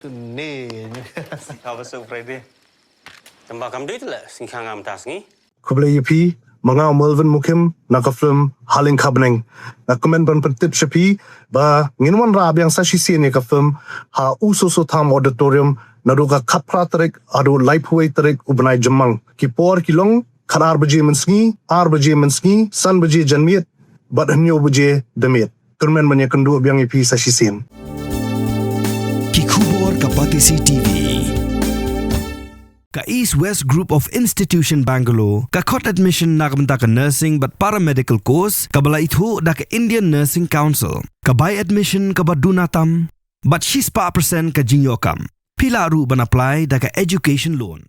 Nih, Apa Friday? Tambah kamu itu lah, singkang am tas ni. Kublai yepi, mangau Melvin Mukim, nakafilm haling kabneng. Nakumen ban pentip shepi, ba nginwan rab yang sashi sini kafilm ha ususu tham auditorium naruga kapra terik adu laipuai terik ubenai jemang. Kipor kilong kanar baje mensngi, ar baje mensngi, san baje janmiet, bat hanyo baje demiet. Turmen banyak kendu biang yepi sashi sin. Kikubor Kapatisi TV. Ka East West Group of Institution Bangalore, ka kot admission nakamta ka nursing but paramedical course, ka bala itu da ka Indian Nursing Council, ka buy admission ka badunatam, but 6% ka Jingïap. Pila ru ban apply da ka education loan.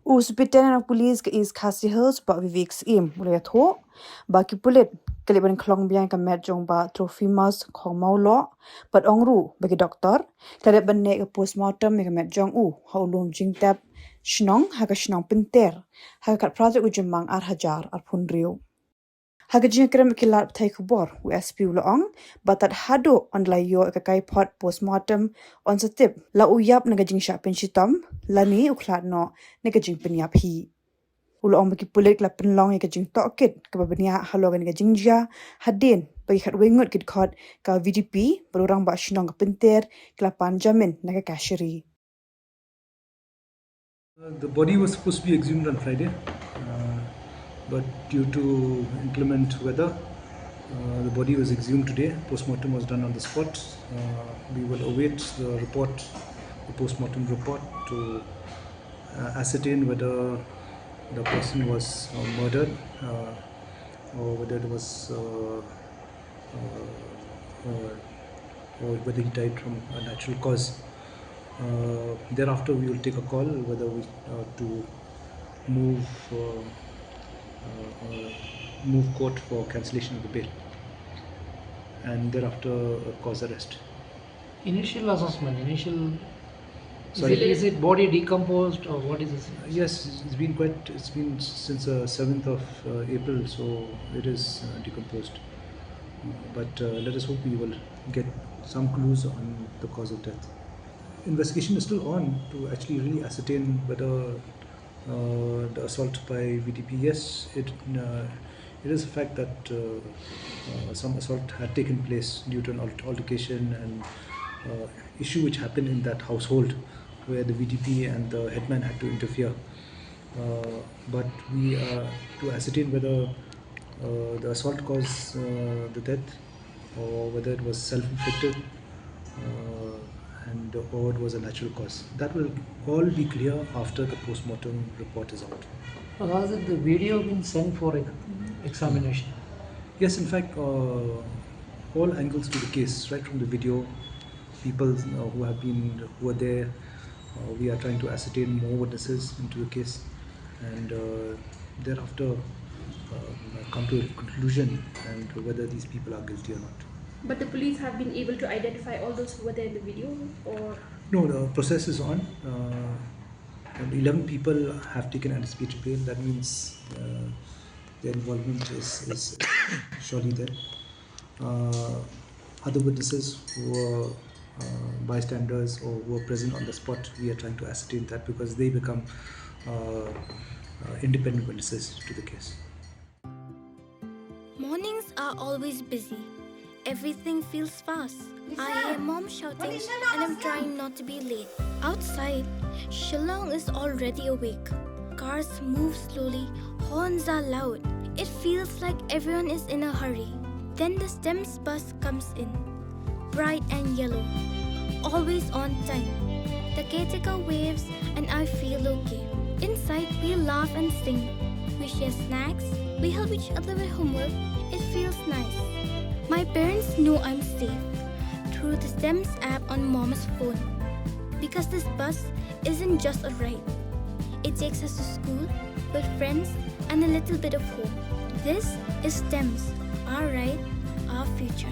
Hospital ng police ka is Khasi Hills ba Vivek Sim mulai tho ba ki pulit kaliban klong biang ka medjong ba Trophimos khong maulo but ongru bagi doktor kada banne ka postmortem ka medjong haulum Jingïap shnong ha ka shnong pinter ha ka project ujimang ar hajar ar punriu ha ka jingkrem kilar thai khubor USP ulong batat hado online yo ka kai pot postmortem on satip la uyap na Jingshah pensitam lani uklat no na Pynïap hi ulong bagi pulit la penlong ka jing Tohkit ka babania halogan ka Jingshah hadin bagi khat wengut kit khot ka VDP berurang ba shnong ka pinter klapan jamin na ka kashiri. The body was supposed to be exhumed on Friday, but due to inclement weather, the body was exhumed today. Postmortem was done on the spot. We will await the report, the postmortem report, to ascertain whether the person was murdered or whether it was or whether he died from a natural cause. Thereafter, we will take a call whether we to move court for cancellation of the bail, and thereafter cause arrest. Initial assessment, Sorry? Is it body decomposed or what is this? Yes, it's been since 7th of April, so it is decomposed. But let us hope we will get some clues on the cause of death. Investigation is still on to actually really ascertain whether the assault by VDP. Yes, it is a fact that some assault had taken place due to an altercation and issue which happened in that household, where the VDP and the headman had to interfere. But we are to ascertain whether the assault caused the death, or whether it was self-inflicted, and or it was a natural cause. That will all be clear after the postmortem report is out. Has the video been sent for examination? Yes, in fact, all angles to the case, right from the video, people who were there. We are trying to ascertain more witnesses into the case, and thereafter come to a conclusion and whether these people are guilty or not. But the police have been able to identify all those who were there in the video, or? No, the process is on. 11 people have taken anticipatory bail. That means their involvement is surely there. Other witnesses who were bystanders or who were present on the spot, we are trying to ascertain that, because they become independent witnesses to the case. Mornings are always busy. Everything feels fast. I hear mom shouting and I'm trying not to be late. Outside, Shillong is already awake. Cars move slowly, horns are loud. It feels like everyone is in a hurry. Then the STEMS bus comes in, bright and yellow, always on time. The caretaker waves and I feel okay. Inside, we laugh and sing. We share snacks, we help each other with homework. It feels nice. My parents know I'm safe through the STEMS app on mom's phone. Because this bus isn't just a ride. It takes us to school, with friends, and a little bit of home. This is STEMS, our ride, our future.